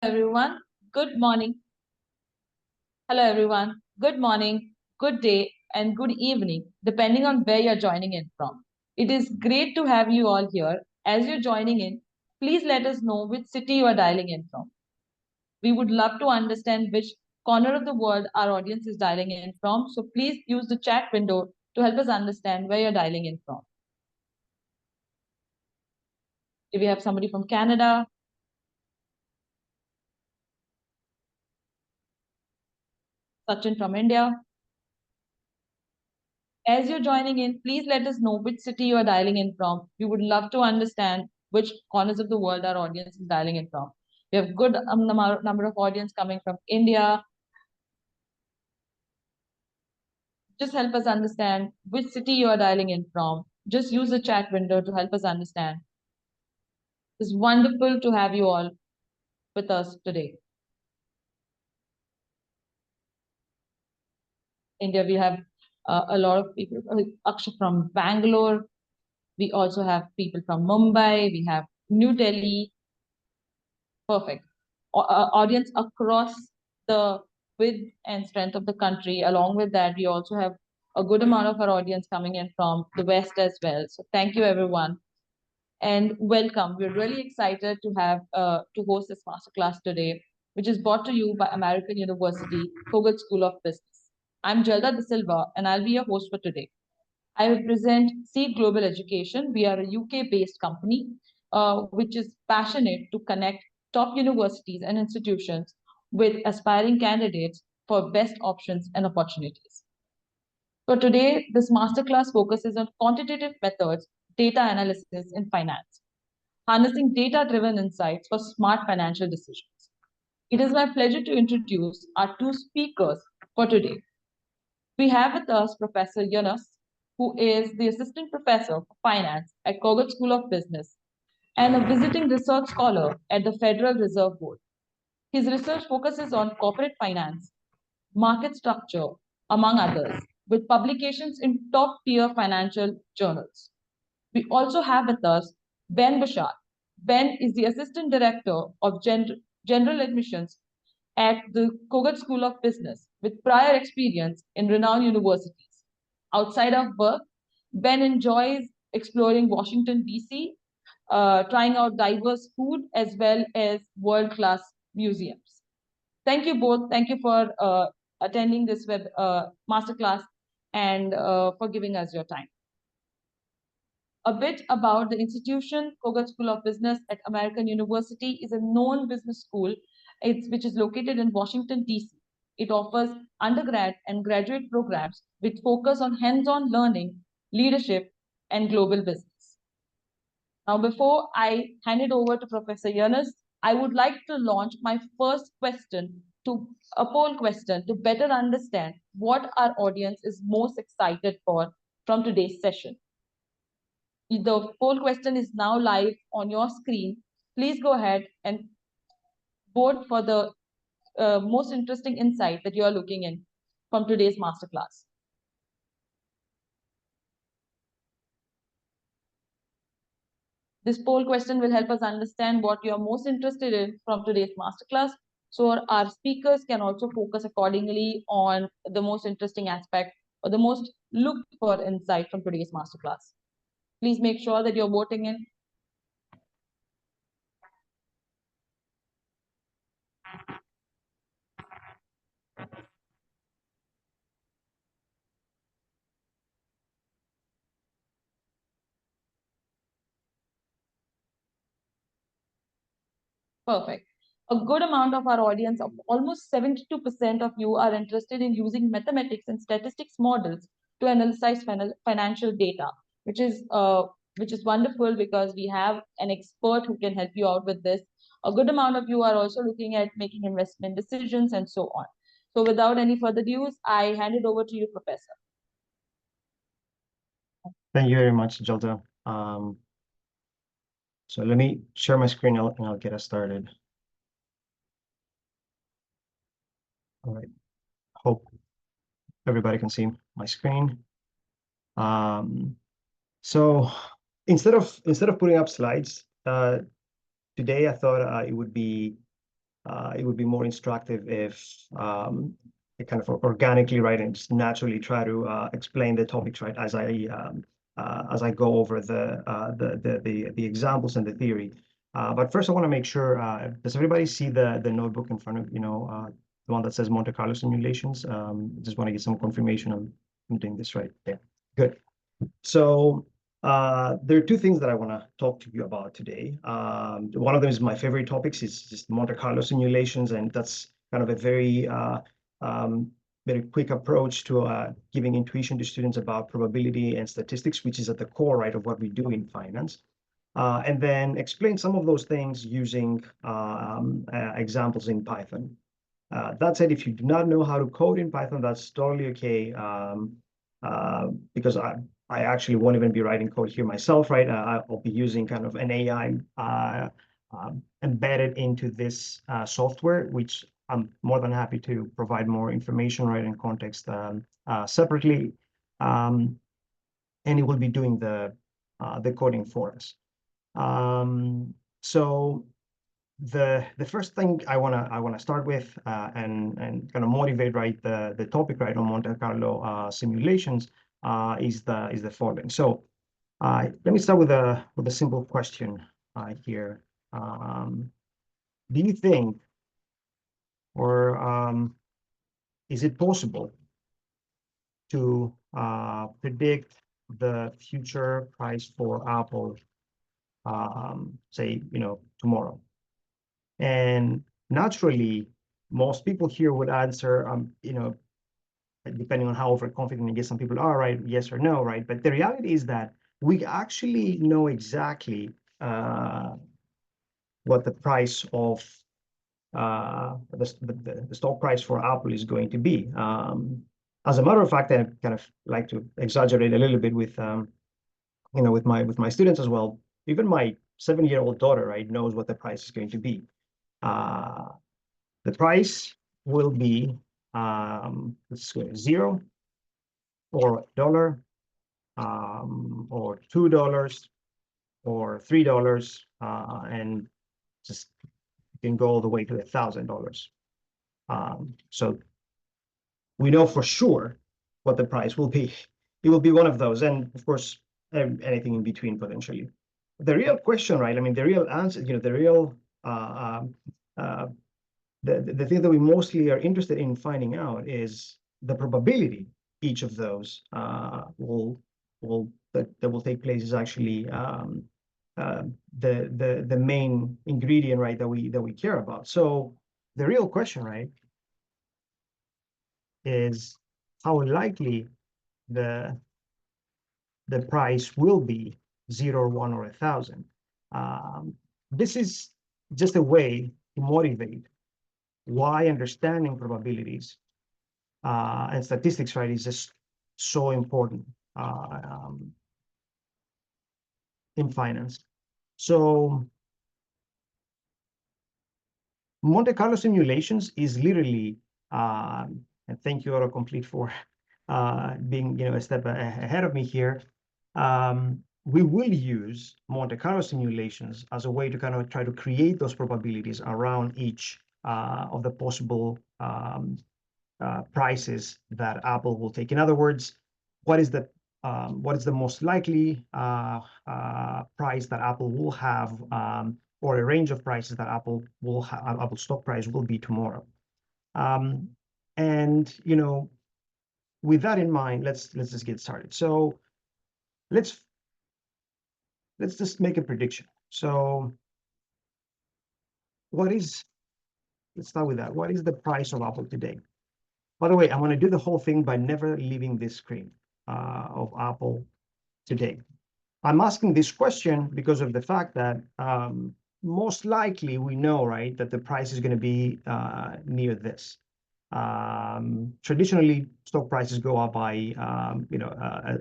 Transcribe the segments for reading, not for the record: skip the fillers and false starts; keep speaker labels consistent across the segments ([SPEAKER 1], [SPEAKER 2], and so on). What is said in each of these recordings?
[SPEAKER 1] everyone. Good morning. Hello, everyone. Good morning, good day, and good evening, depending on where you're joining in from. It is great to have you all here. As you're joining in, please let us know which city you are dialing in from. We would love to understand which corner of the world our audience is dialing in from. So please use the chat window to help us understand where you're dialing in from. If we have somebody from Canada, Sachin from India, as you're joining in, please let us know which city you are dialing in from. We would love to understand which corners of the world our audience is dialing in from. We have good number of audience coming from India. Just help us understand which city you are dialing in from. Just use the chat window to help us understand. It's wonderful to have you all with us today. India, we have a lot of people. Akshay from Bangalore. We also have people from Mumbai. We have New Delhi. Perfect. Audience across the width and strength of the country. Along with that, we also have a good amount of our audience coming in from the West as well. So thank you, everyone, and welcome. We're really excited to have to host this masterclass today, which is brought to you by American University Kogut School of Business. I'm Jelda De Silva, and I'll be your host for today. I represent Seed Global Education. We are a UK-based company which is passionate to connect top universities and institutions with aspiring candidates for best options and opportunities. So today, this masterclass focuses on quantitative methods, data analysis in finance, harnessing data-driven insights for smart financial decisions. It is my pleasure to introduce our two speakers for today. We have with us Professor Yunus, who is the Assistant Professor for Finance at Kogut School of Business and a visiting research scholar at the Federal Reserve Board. His research focuses on corporate finance, market structure, among others, with publications in top-tier financial journals. We also have with us Ben Bashar. Ben is the Assistant Director of General Admissions at the Kogut School of Business with prior experience in renowned universities. Outside of work, Ben enjoys exploring Washington, D.C., trying out diverse food as well as world-class museums. Thank you both. Thank you for attending this web masterclass and for giving us your time. A bit about the institution. Kogut School of Business at American University is a known business school which is located in Washington, D.C. It offers undergrad and graduate programs with focus on hands-on learning, leadership, and global business. Now, before I hand it over to Professor Yunus, I would like to launch my first question to a poll question to better understand what our audience is most excited for from today's session. The poll question is now live on your screen. Please go ahead and vote for the most interesting insight that you are looking in from today's masterclass. This poll question will help us understand what you are most interested in from today's masterclass. So our speakers can also focus accordingly on the most interesting aspect or the most looked for insight from today's masterclass. Please make sure that you're voting in. Perfect. A good amount of our audience, of almost 72% of you, are interested in using mathematics and statistics models to analyze financial data, which is wonderful because we have an expert who can help you out with this. A good amount of you are also looking at making investment decisions and so on. So without any further ado, I hand it over to you, Professor.
[SPEAKER 2] Thank you very much, Jelda. So let me share my screen and I'll get us started. All right. Hope everybody can see my screen. So instead of putting up slides, today I thought it would be it would be more instructive if it kind of organically, right, and just naturally try to explain the topics, right, as I go over the examples and the theory. But first, I want to make sure, does everybody see the notebook in front of, the one that says Monte Carlo simulations? Just want to get some confirmation I'm doing this right. Yeah, good. So there are two things that I want to talk to you about today. One of them is my favorite topics, is just Monte Carlo simulations, and that's kind of a very very quick approach to giving intuition to students about probability and statistics, which is at the core, right, of what we do in finance. And then explain some of those things using examples in Python. That said, if you do not know how to code in Python, that's totally okay, because I actually won't even be writing code here myself, right? I'll be using kind of an AI embedded into this software, which I'm more than happy to provide more information, right, and context separately. And it will be doing the coding for us. So the first thing I wanna start with and kind of motivate, right, the topic, right, on Monte Carlo simulations is the following. So let me start with a simple question here. Do you think, or is it possible to predict the future price for Apple, say, tomorrow? And naturally, most people here would answer, depending on how overconfident, I guess some people are, right, yes or no, right? But the reality is that we actually know exactly what the price of the stock price for Apple is going to be. As a matter of fact, I kind of like to exaggerate a little bit with, with my students as well. Even my 7-year-old daughter, right, knows what the price is going to be. The price will be let's go $0 or $1 or $2 or $3 and just you can go all the way to $1,000. So we know for sure what the price will be. It will be one of those, and of course anything in between potentially. The real question, right? I mean, the real answer, the real the thing that we mostly are interested in finding out is the probability each of those that will take place is actually the main ingredient, right, that we care about. So the real question, right, is how likely the price will be 0, 1, or 1,000. This is just a way to motivate why understanding probabilities and statistics, right, is just so important in finance. So Monte Carlo simulations is literally, and thank you, autocomplete, for being a step ahead of me here. We will use Monte Carlo simulations as a way to kind of try to create those probabilities around each of the possible prices that Apple will take. In other words, what is the most likely price that Apple will have, or a range of prices that Apple stock price will be tomorrow. And with that in mind, let's just get started. So let's just make a prediction. So let's start with that. What is the price of Apple today? By the way, I'm going to do the whole thing by never leaving this screen of Apple today. I'm asking this question because of the fact that most likely we know, right, that the price is going to be near this. Traditionally, stock prices go up by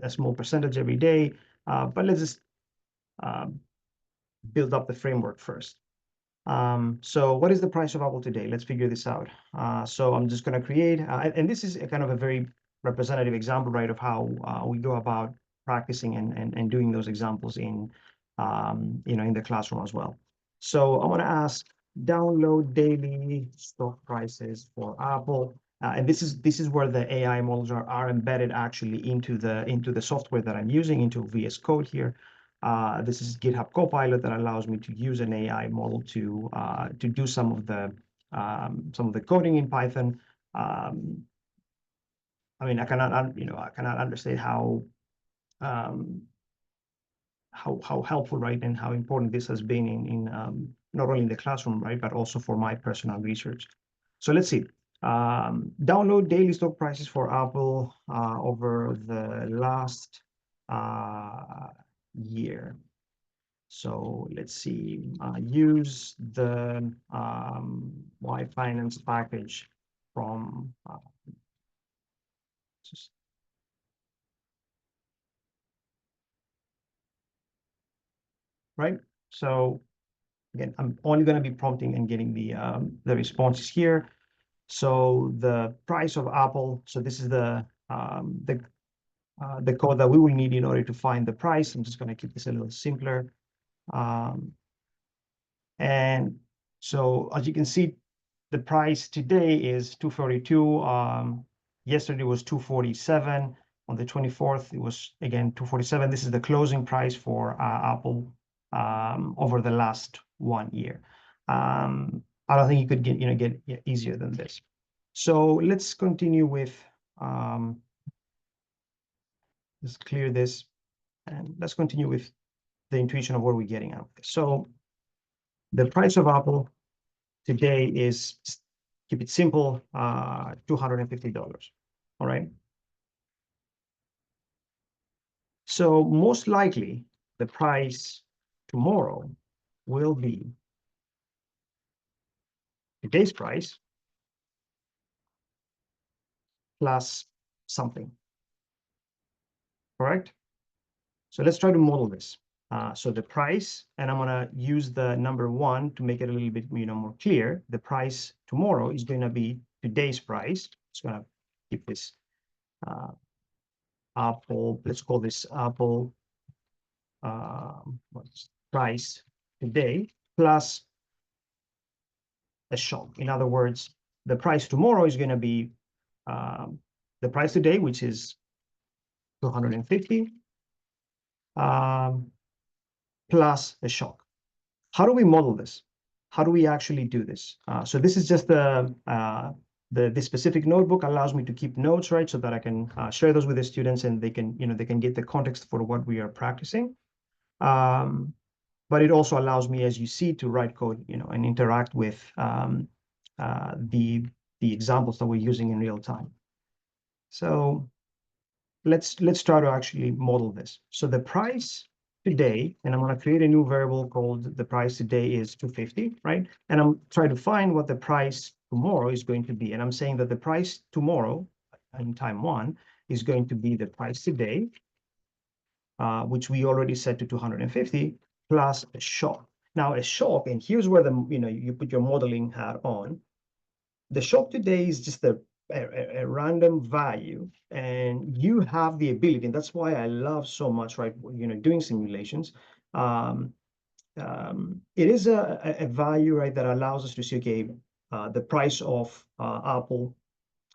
[SPEAKER 2] a small percentage every day, but let's just build up the framework first. So what is the price of Apple today? Let's figure this out. So I'm just going to create, and this is a kind of a very representative example, right, of how we go about practicing and doing those examples in, in the classroom as well. So I want to ask download daily stock prices for Apple. And this is where the AI models are embedded actually into the software that I'm using, into VS Code here. This is GitHub Copilot that allows me to use an AI model to do some of the coding in Python. I mean, I cannot understate how helpful, right, and how important this has been in not only in the classroom, right, but also for my personal research. So let's see. Download daily stock prices for Apple over the last year. So let's see. Use the Y Finance package from right. So again, I'm only going to be prompting and getting the responses here. So the price of Apple. So this is the code that we will need in order to find the price. I'm just going to keep this a little simpler. And so as you can see, the price today is 242. Yesterday was 247. On the 24th, it was again 247. This is the closing price for Apple over the last 1 year. I don't think you could get easier than this. So let's continue with let's clear this, and let's continue with the intuition of what we're getting out of this. So the price of Apple today is, keep it simple, $250. All right. So most likely the price tomorrow will be today's price plus something. Correct? So let's try to model this. So the price, and I'm going to use the number 1 to make it a little bit more clear. The price tomorrow is going to be today's price. It's going to keep this Apple. Let's call this Apple price today plus a shock. In other words, the price tomorrow is going to be the price today, which is 250 plus a shock. How do we model this? How do we actually do this? So this is just the specific notebook allows me to keep notes, right, so that I can share those with the students and they can get the context for what we are practicing. But it also allows me, as you see, to write code, and interact with the examples that we're using in real time. So let's try to actually model this. So the price today, and I'm going to create a new variable called the price today is 250, right? And I'm trying to find what the price tomorrow is going to be. And I'm saying that the price tomorrow in time 1 is going to be the price today, which we already set to 250 plus a shock. Now a shock, and here's where you put your modeling hat on. The shock today is just a random value, and you have the ability, and that's why I love so much, right, doing simulations. It is a value, right, that allows us to see, okay, the price of Apple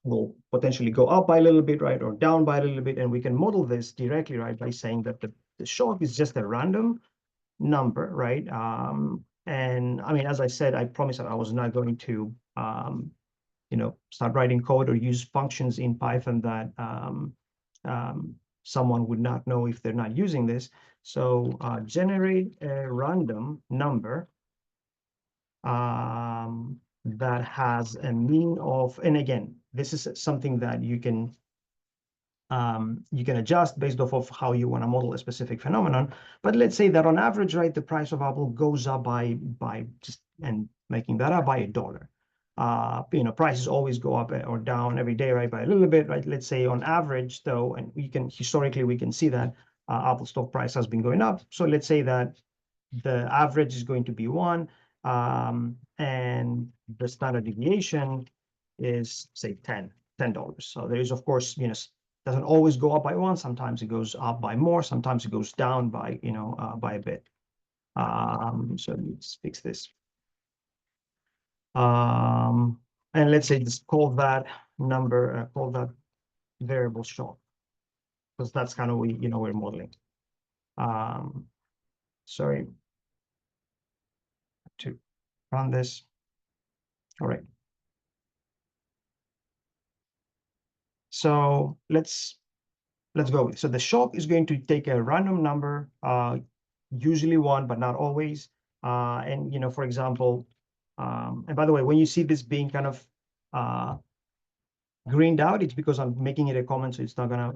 [SPEAKER 2] will potentially go up by a little bit, right, or down by a little bit, and we can model this directly, right, by saying that the shock is just a random number, right? And I mean, as I said, I promised that I was not going to start writing code or use functions in Python that someone would not know if they're not using this. So generate a random number that has a mean of, and again, this is something that you can adjust based off of how you want to model a specific phenomenon. But let's say that on average, right, the price of Apple goes up by just, and making that up, by $1. Prices always go up or down every day, right, by a little bit, right? Let's say on average, though, and historically we can see that Apple stock price has been going up. So let's say that the average is going to be 1, and the standard deviation is, say, $10. So there is, of course, doesn't always go up by 1. Sometimes it goes up by more. Sometimes it goes down by, by a bit. So let's fix this. And let's say just call that number, call that variable shock, because that's kind of we're modeling. Sorry to run this. All right. So let's go. So the shock is going to take a random number, usually one, but not always. And for example, and by the way, when you see this being kind of greened out, it's because I'm making it a comment, so it's not gonna,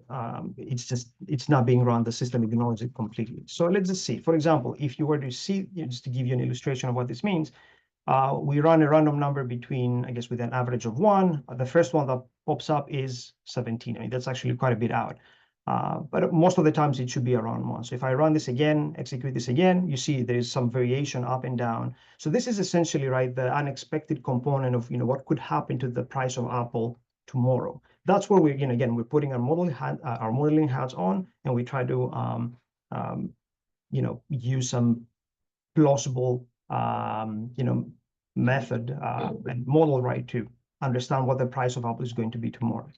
[SPEAKER 2] it's not being run. The system ignores it completely. So let's just see. For example, if you were to see, just to give you an illustration of what this means, we run a random number between, I guess, with an average of 1. The first one that pops up is 17. I mean, that's actually quite a bit out. But most of the times it should be around 1. So if I run this again, execute this again, you see there's some variation up and down. So this is essentially, right, the unexpected component of, what could happen to the price of Apple tomorrow. That's where we're, again, we're putting our modeling hats on, and we try to, use some plausible, method and model, right, to understand what the price of Apple is going to be tomorrow.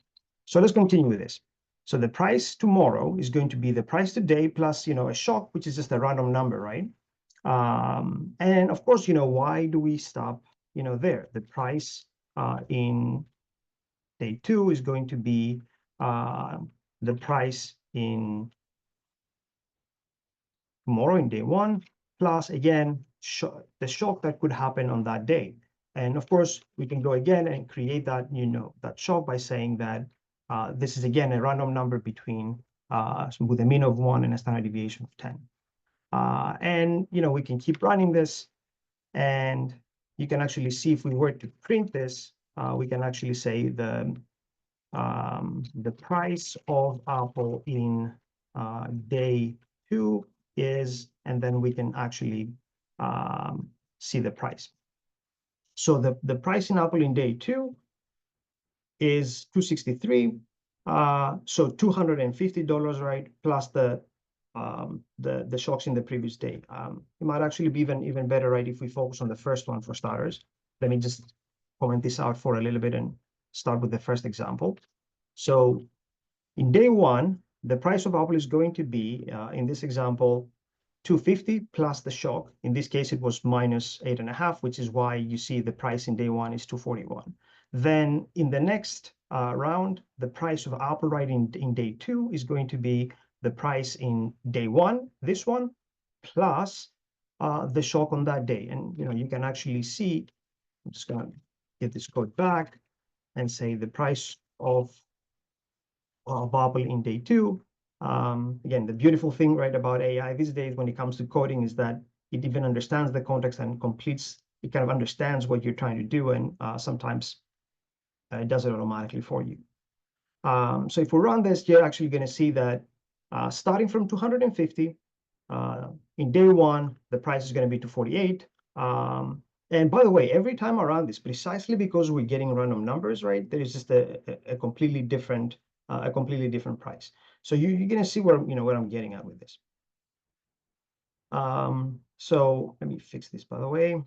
[SPEAKER 2] So let's continue with this. So the price tomorrow is going to be the price today plus, a shock, which is just a random number, right? And of course, why do we stop, there? The price in day 2 is going to be the price in tomorrow in day 1, plus again, the shock that could happen on that day. And of course, we can go again and create that, that shock by saying that this is again a random number between with a mean of 1 and a standard deviation of 10. And we can keep running this, and you can actually see if we were to print this, we can actually say the price of Apple in day 2 is, and then we can actually see the price. So the price in Apple in day 2 is $263. So $250, right, plus the shocks in the previous day. It might actually be even better, right, if we focus on the first one for starters. Let me just comment this out for a little bit and start with the first example. So in day 1, the price of Apple is going to be, in this example, $250 plus the shock. In this case, it was minus 8.5, which is why you see the price in day 1 is $241. Then in the next round, the price of Apple right in day 2 is going to be the price in day 1, this one, plus the shock on that day. And you can actually see, I'm just going to get this code back and say the price of Apple in day 2. Again, the beautiful thing, right, about AI these days when it comes to coding is that it even understands the context and it kind of understands what you're trying to do, and sometimes it does it automatically for you. So if we run this, you're actually going to see that starting from 250, in day 1, the price is going to be 248. And by the way, every time around this, precisely because we're getting random numbers, right, there is just a completely different price. So you're going to see where I'm getting at with this. So let me fix this, by the way.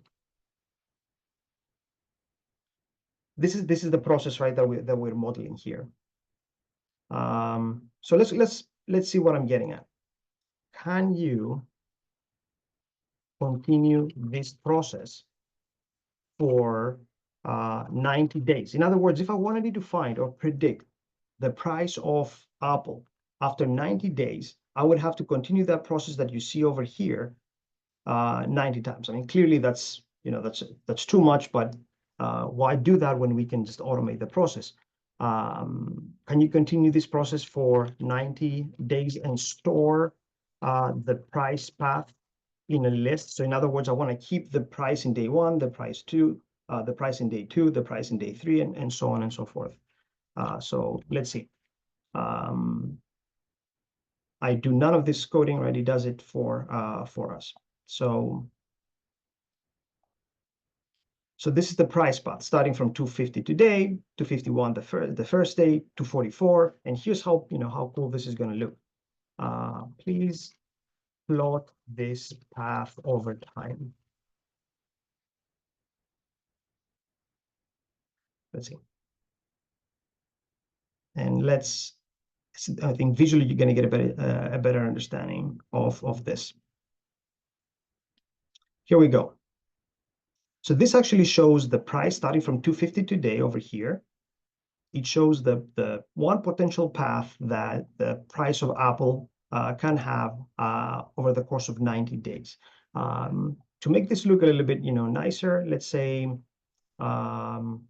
[SPEAKER 2] This is the process, right, that we're modeling here. So let's see what I'm getting at. Can you continue this process for 90 days? In other words, if I wanted to find or predict the price of Apple after 90 days, I would have to continue that process that you see over here 90 times. I mean, clearly that's too much, but why do that when we can just automate the process? Can you continue this process for 90 days and store the price path in a list? So in other words, I want to keep the price in day 1, the price 2, the price in day 2, the price in day 3, and so on and so forth. So let's see. I do none of this coding, right? It does it for us. So this is the price path starting from 250 today, 251 the first day, 244, and here's how how cool this is going to look. Please plot this path over time. Let's see. And I think visually you're going to get a better understanding of this. Here we go. So this actually shows the price starting from 250 today over here. It shows the one potential path that the price of Apple can have over the course of 90 days. To make this look a little bit, nicer, let's say, I'm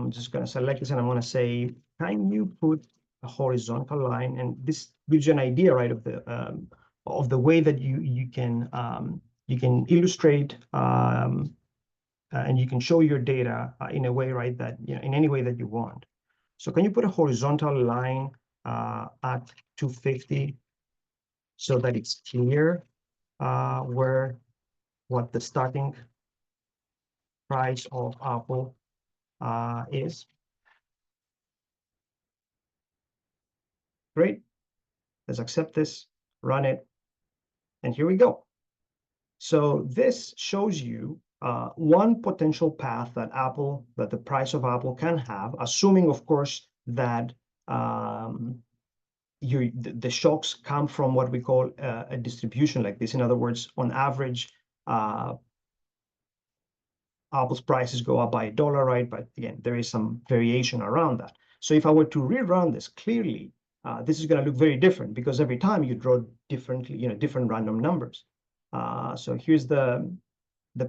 [SPEAKER 2] just going to select this and I'm going to say, can you put a horizontal line? And this gives you an idea, right, of the way that you can illustrate and you can show your data in a way, right, that in any way that you want. So can you put a horizontal line at 250 so that it's clear what the starting price of Apple is? Great. Let's accept this, run it, and here we go. So this shows you one potential path that the price of Apple can have, assuming, of course, that the shocks come from what we call a distribution like this. In other words, on average, Apple's prices go up by $1, right? But again, there is some variation around that. So if I were to rerun this, clearly, this is going to look very different because every time you draw differently, different random numbers. So here's the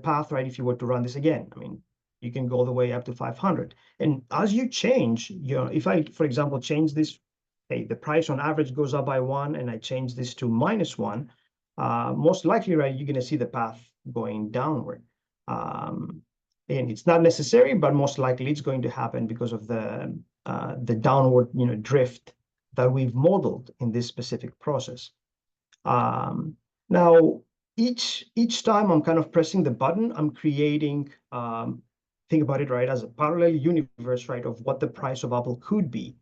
[SPEAKER 2] path, right? If you were to run this again, I mean, you can go all the way up to 500. And as you change, if I, for example, change this, hey, the price on average goes up by 1, and I change this to -1, most likely, right, you're going to see the path going downward. And it's not necessary, but most likely it's going to happen because of the downward, drift that we've modeled in this specific process. Now, each time I'm kind of pressing the button, I'm creating, think about it, right, as a parallel universe, right, of what the price of Apple could be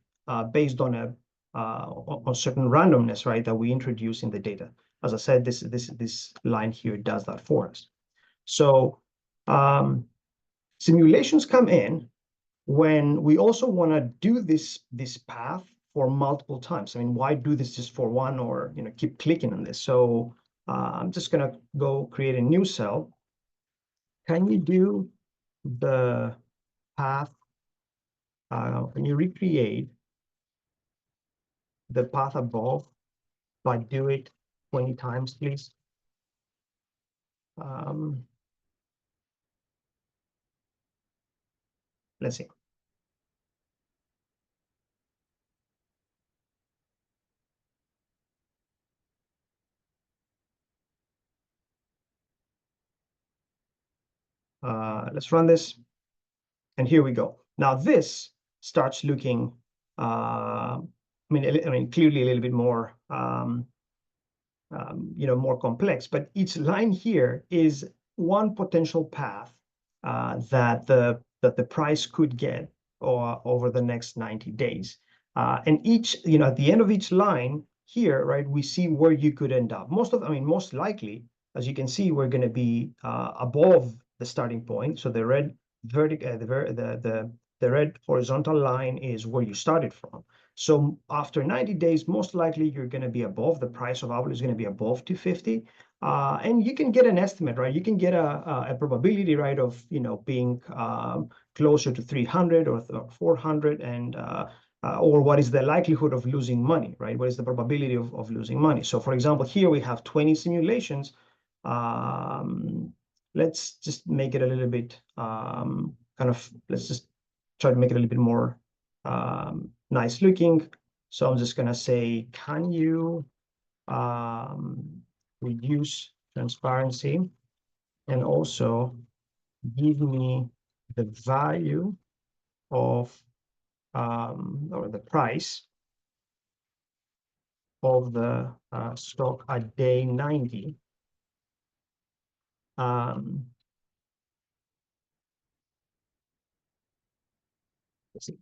[SPEAKER 2] based on on certain randomness, right, that we introduce in the data. As I said, this line here does that for us. So simulations come in when we also want to do this path for multiple times. I mean, why do this just for one, or keep clicking on this? So I'm just going to go create a new cell. Can you do the path? Can you recreate the path above, but do it 20 times, please? Let's see. Let's run this. And here we go. Now this starts looking, I mean, clearly a little bit more, more complex. But each line here is one potential path that the price could get over the next 90 days. And at the end of each line here, right, we see where you could end up. Most likely, as you can see, we're going to be above the starting point. So the red the red horizontal line is where you started from. So after 90 days, most likely you're going to be above, the price of Apple is going to be above 250. And you can get an estimate, right? You can get a probability, right, of being closer to 300 or 400, and or what is the likelihood of losing money, right? What is the probability of losing money? So for example, here we have 20 simulations. Let's just make it a little bit let's just try to make it a little bit more nice looking. So I'm just going to say, can you reduce transparency and also give me the value of or the price of the stock at day 90. Let's see.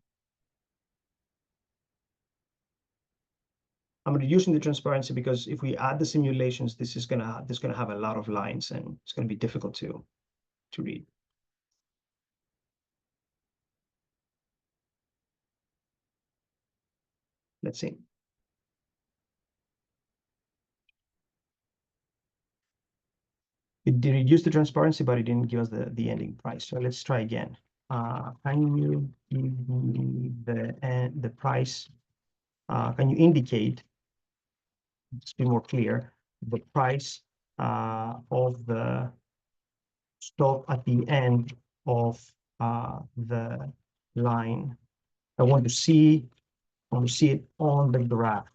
[SPEAKER 2] I'm reducing the transparency because if we add the simulations, this is gonna have a lot of lines, and it's gonna be difficult to read. Let's see. It did reduce the transparency, but it didn't give us the ending price. So let's try again. Can you give me the price? Can you indicate, just be more clear, the price of the stock at the end of the line? I want to see it on the graph.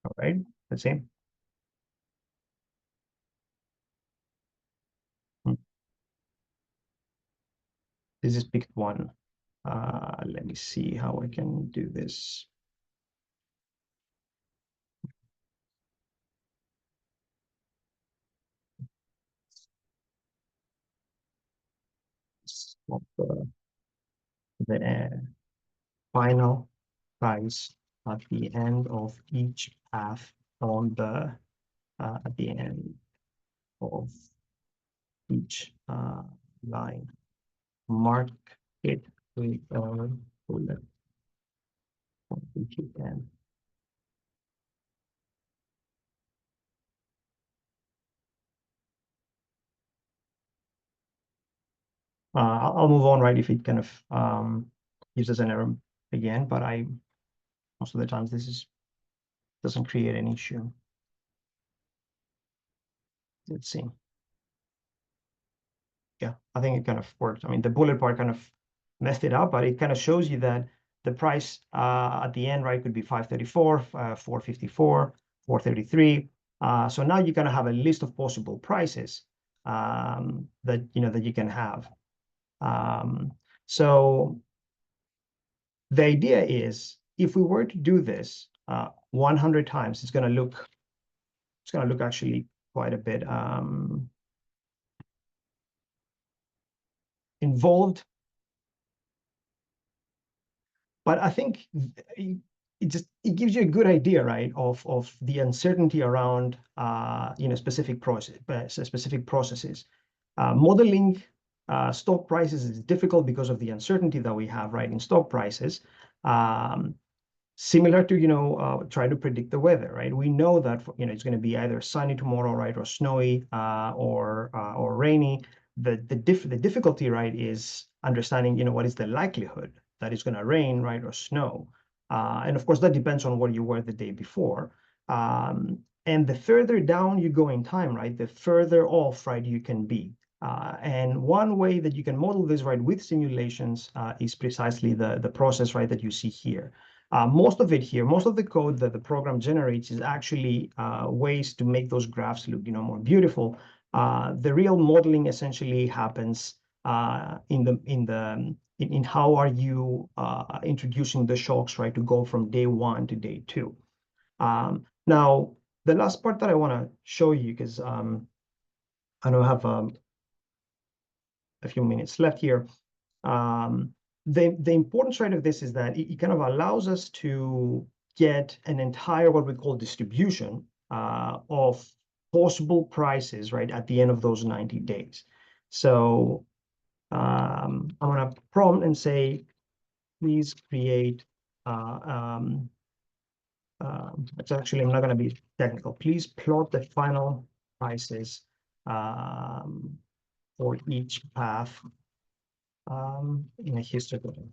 [SPEAKER 2] All right, let's see. This is picked one. Let me see how I can do this. Of the final price at the end of each path on the at the end of each line. Mark it with a bullet if you can. I'll move on, right, if it kind of gives us an error again, but most of the times this doesn't create an issue. Let's see. Yeah, I think it kind of worked. I mean, the bullet part kind of messed it up, but it kind of shows you that the price at the end, right, could be 534, 454, 433. So now you kind of have a list of possible prices that you can have. So the idea is, if we were to do this 100 times, it's going to look actually quite a bit involved. But I think it gives you a good idea, right, of the uncertainty around specific processes. Modeling stock prices is difficult because of the uncertainty that we have, right, in stock prices. Similar to trying to predict the weather, right? We know that it's going to be either sunny tomorrow, right, or snowy, or rainy. The difficulty, right, is understanding what is the likelihood that it's going to rain, right, or snow. And of course, that depends on what you were the day before. And the further down you go in time, right, the further off, right, you can be. And one way that you can model this, right, with simulations is precisely the process, right, that you see here. Most of the code that the program generates is actually ways to make those graphs look, more beautiful. The real modeling essentially happens in how are you introducing the shocks, right, to go from day one to day two. Now, the last part that I want to show you, because I know I have a few minutes left here. The importance, right, of this is that it kind of allows us to get an entire what we call distribution of possible prices, right, at the end of those 90 days. So I'm going to prompt and say, please create. It's actually, I'm not going to be technical. Please plot the final prices for each path in a histogram.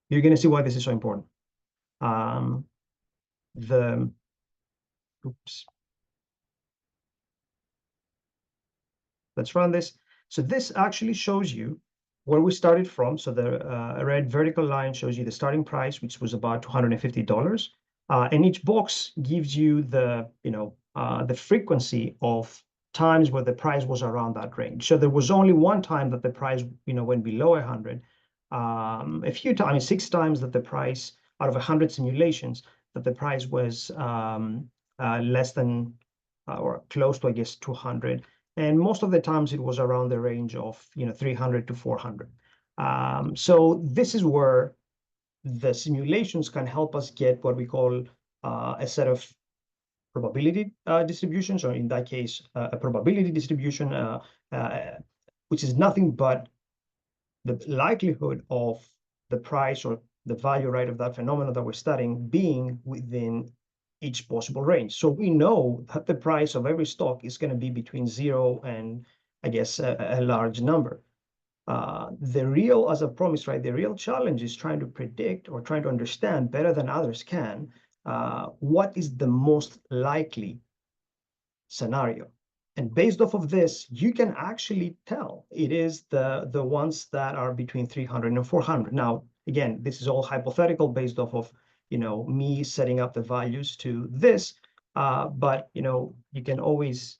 [SPEAKER 2] You're going to see why this is so important. Oops. Let's run this. So this actually shows you where we started from. So the red vertical line shows you the starting price, which was about $250. And each box gives you the frequency of times where the price was around that range. So there was only one time that the price went below 100. A few times, 6 times that the price out of 100 simulations that the price was less than or close to, I guess, 200. And most of the times it was around the range of 300 to 400. So this is where the simulations can help us get what we call a set of probability distributions, or in that case, a probability distribution, which is nothing but the likelihood of the price or the value, right, of that phenomenon that we're studying being within each possible range. So we know that the price of every stock is going to be between 0 and, I guess, a large number. As I promised, right, the real challenge is trying to predict or trying to understand better than others can what is the most likely scenario. And based off of this, you can actually tell it is the ones that are between 300 and 400. Now, again, this is all hypothetical based off of me setting up the values to this, but you can always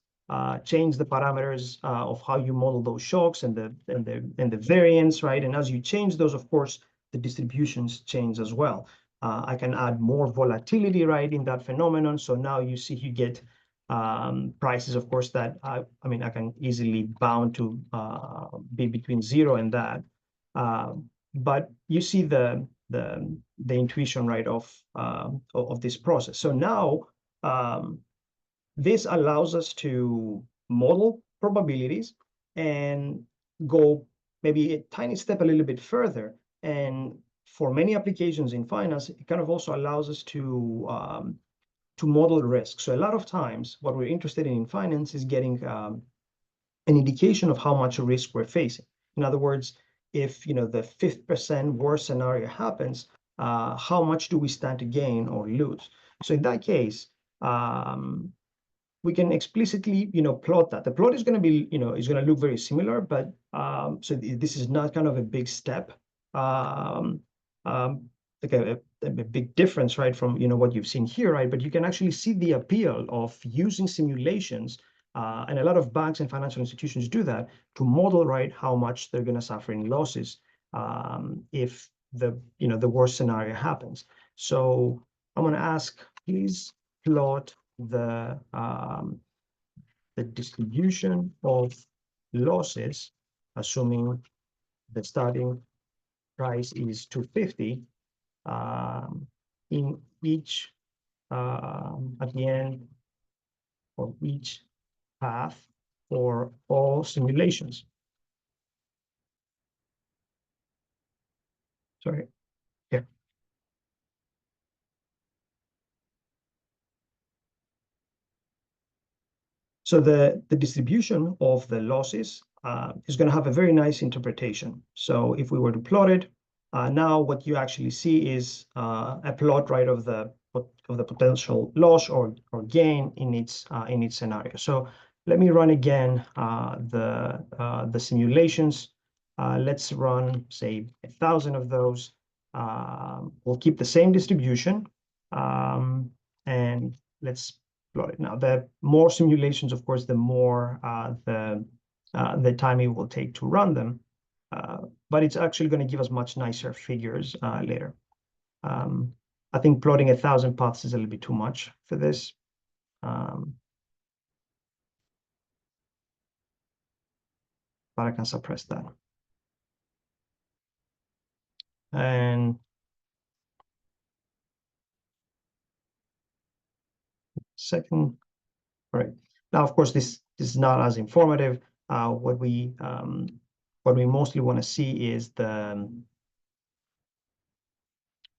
[SPEAKER 2] change the parameters of how you model those shocks and the variance, right? And as you change those, of course, the distributions change as well. I can add more volatility, right, in that phenomenon. So now you see you get prices, of course, that I mean, I can easily bound to be between 0 and that. But you see the intuition, right, of this process. So now this allows us to model probabilities and go maybe a tiny step a little bit further. And for many applications in finance, it kind of also allows us to model risk. So a lot of times, what we're interested in finance is getting an indication of how much risk we're facing. In other words, if the 5th% worst scenario happens, how much do we stand to gain or lose? So in that case, we can explicitly plot that. The plot is going to be is going to look very similar, but so this is not kind of a big step. Like a big difference, right, from what you've seen here, right? But you can actually see the appeal of using simulations, and a lot of banks and financial institutions do that to model, right, how much they're going to suffer in losses if the worst scenario happens. So I'm going to ask, please plot the distribution of losses, assuming the starting price is 250. In each at the end of each path for all simulations. Sorry, yeah. So the distribution of the losses is going to have a very nice interpretation. So if we were to plot it, now what you actually see is a plot, right, of the potential loss or gain in each scenario. So let me run again the simulations. Let's run, say, 1,000 of those. We'll keep the same distribution, and let's plot it. Now, the more simulations, of course, the more the time it will take to run them. But it's actually going to give us much nicer figures later. I think plotting 1,000 paths is a little bit too much for this. But I can suppress that. And second, all right. Now, of course, this is not as informative. What we mostly want to see is the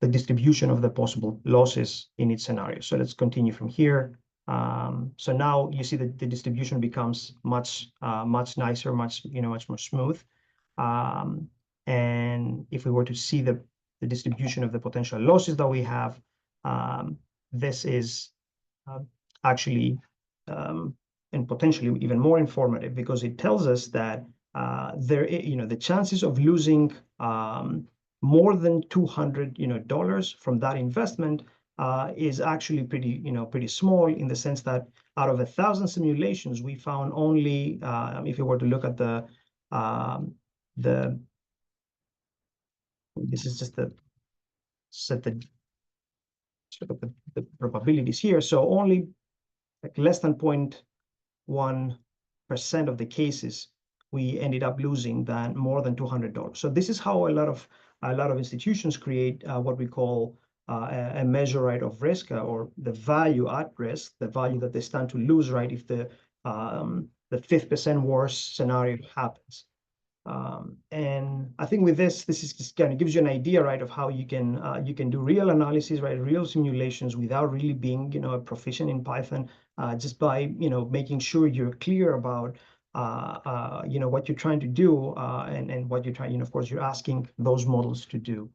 [SPEAKER 2] distribution of the possible losses in each scenario. So let's continue from here. So now you see that the distribution becomes much nicer, much more smooth. And if we were to see the distribution of the potential losses that we have, this is actually and potentially even more informative, because it tells us that the chances of losing more than $200 from that investment is actually pretty small, in the sense that out of 1,000 simulations, we found only, if you were to look at this is just let's look at the probabilities here. So only like less than 0.1 of the cases, we ended up losing more than $200. So this is how a lot of institutions create what we call a measure, right, of risk, or the value at risk, the value that they stand to lose, right, if the 5% worst scenario happens. And I think with this is just kind of gives you an idea, right, of how you can do real analysis, right, real simulations without really being, a proficient in Python, just by, making sure you're clear about, what you're trying to do, and what you're trying, of course, you're asking those models to do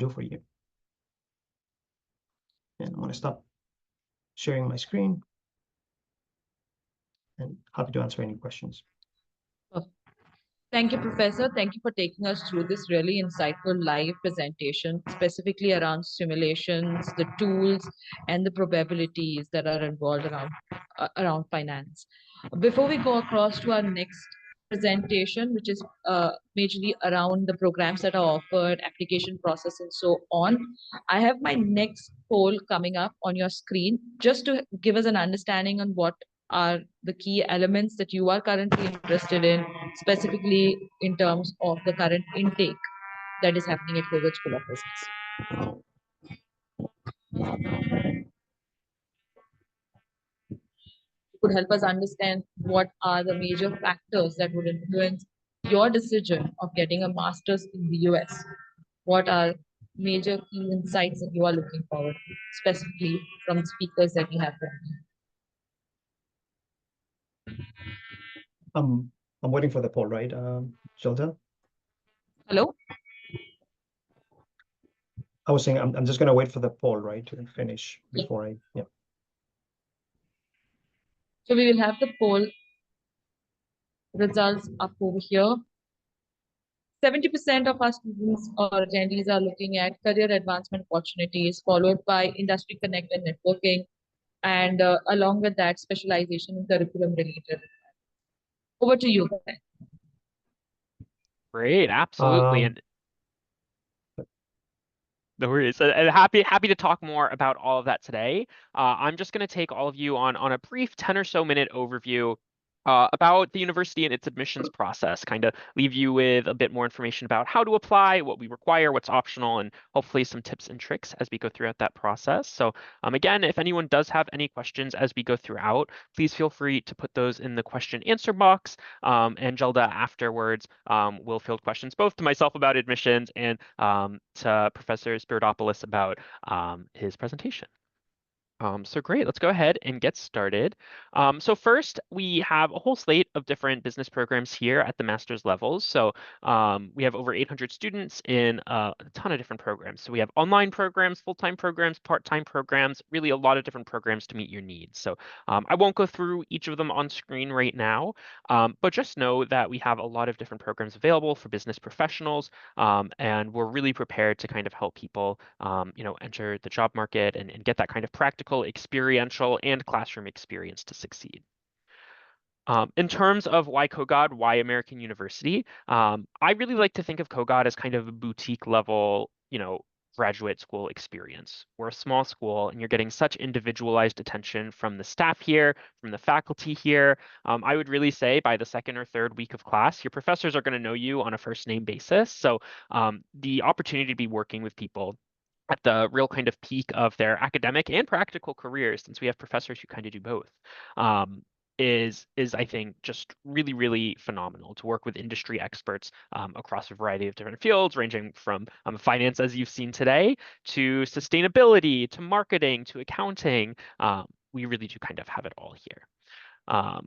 [SPEAKER 2] for you. And I'm going to stop sharing my screen and happy to answer any questions.
[SPEAKER 1] Thank you, Professor. Thank you for taking us through this really insightful live presentation, specifically around simulations, the tools, and the probabilities that are involved around finance. Before we go across to our next presentation, which is majorly around the programs that are offered, application process, and so on, I have my next poll coming up on your screen just to give us an understanding on what are the key elements that you are currently interested in, specifically in terms of the current intake that is happening at Harvard School of Business. Could help us understand what are the major factors that would influence your decision of getting a master's in the US. What are major key insights that you are looking forward to, specifically from speakers that we have here?
[SPEAKER 2] I'm waiting for the poll, right, Jolta?
[SPEAKER 1] Hello?
[SPEAKER 2] I was saying I'm just going to wait for the poll, right, to finish before yeah.
[SPEAKER 1] So we will have the poll results up over here. 70% of our students or attendees are looking at career advancement opportunities, followed by industry connect and networking, and along with that, specialization in curriculum related. Over to you, Ben.
[SPEAKER 3] Great, absolutely. And no worries. And happy to talk more about all of that today. I'm just going to take all of you on a brief 10 or so minute overview about the university and its admissions process, kind of leave you with a bit more information about how to apply, what we require, what's optional, and hopefully some tips and tricks as we go throughout that process. So again, if anyone does have any questions as we go throughout, please feel free to put those in the question answer box. And Jelda afterwards will field questions both to myself about admissions and to Professor Spiridopoulos about his presentation. So great, let's go ahead and get started. So first, we have a whole slate of different business programs here at the master's levels. So we have over 800 students in a ton of different programs. So we have online programs, full-time programs, part-time programs, really a lot of different programs to meet your needs. So I won't go through each of them on screen right now, but just know that we have a lot of different programs available for business professionals, and we're really prepared to kind of help people, enter the job market and get that kind of practical, experiential, and classroom experience to succeed. In terms of why Kogod, why American University, I really like to think of Kogod as kind of a boutique level, graduate school experience. We're a small school and you're getting such individualized attention from the staff here, from the faculty here. I would really say by the second or third week of class, your professors are going to know you on a first name basis. So the opportunity to be working with people at the real kind of peak of their academic and practical careers, since we have professors who kind of do both, is I think just really, really phenomenal to work with industry experts across a variety of different fields, ranging from finance, as you've seen today, to sustainability, to marketing, to accounting. We really do kind of have it all here.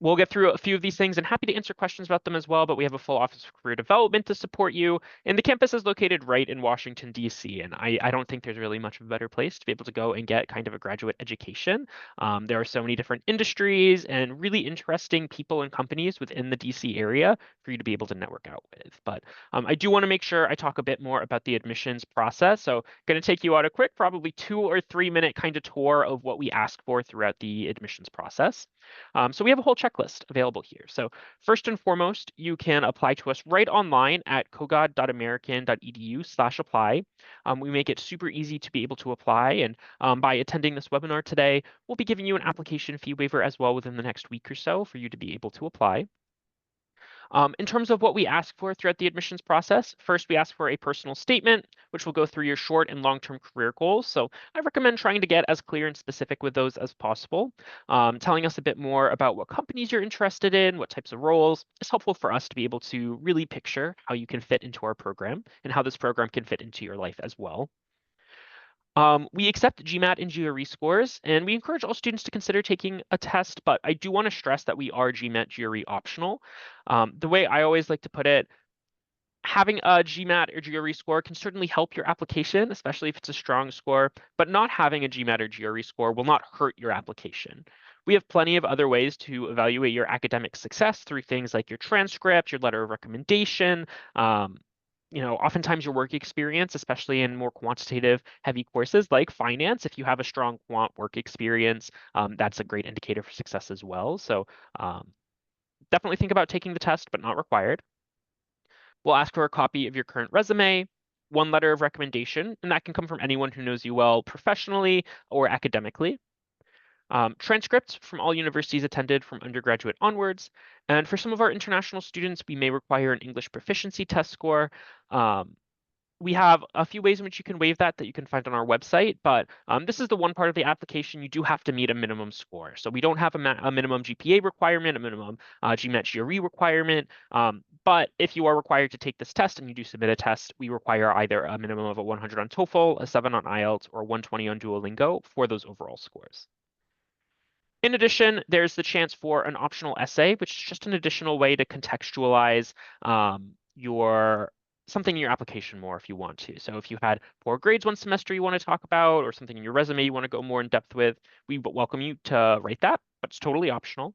[SPEAKER 3] We'll get through a few of these things and happy to answer questions about them as well, but we have a full Office of Career Development to support you. And the campus is located right in Washington, D.C. And I don't think there's really much of a better place to be able to go and get kind of a graduate education. There are so many different industries and really interesting people and companies within the D.C. area for you to be able to network out with. But I do want to make sure I talk a bit more about the admissions process. So going to take you on a quick, probably 2 or 3 minute kind of tour of what we ask for throughout the admissions process. So we have a whole checklist checklist available here. So first and foremost, you can apply to us right online at kogod.american.edu/apply. We make it super easy to be able to apply, and by attending this webinar today, we'll be giving you an application fee waiver as well within the next week or so for you to be able to apply. In terms of what we ask for throughout the admissions process, first we ask for a personal statement, which will go through your short and long-term career goals. So I recommend trying to get as clear and specific with those as possible. Telling us a bit more about what companies you're interested in, what types of roles is helpful for us to be able to really picture how you can fit into our program and how this program can fit into your life as well. We accept GMAT and GRE scores, and we encourage all students to consider taking a test, but I do want to stress that we are GMAT GRE optional. The way I always like to put it, having a GMAT or GRE score can certainly help your application, especially if it's a strong score, but not having a GMAT or GRE score will not hurt your application. We have plenty of other ways to evaluate your academic success through things like your transcript, your letter of recommendation, oftentimes your work experience, especially in more quantitative heavy courses like finance. If you have a strong quant work experience, that's a great indicator for success as well. So definitely think about taking the test, but not required. We'll ask for a copy of your current resume, one letter of recommendation, and that can come from anyone who knows you well professionally or academically. Transcripts from all universities attended from undergraduate onwards. And for some of our international students, we may require an English proficiency test score. We have a few ways in which you can waive that you can find on our website, but this is the one part of the application you do have to meet a minimum score. So we don't have a minimum GPA requirement, a minimum GMAT GRE requirement, but if you are required to take this test and you do submit a test, we require either a minimum of a 100 on TOEFL, a 7 on IELTS, or 120 on Duolingo for those overall scores. In addition, there's the chance for an optional essay, which is just an additional way to contextualize something in your application more if you want to. So if you had poor grades one semester you want to talk about, or something in your resume you want to go more in depth with, we welcome you to write that, but it's totally optional.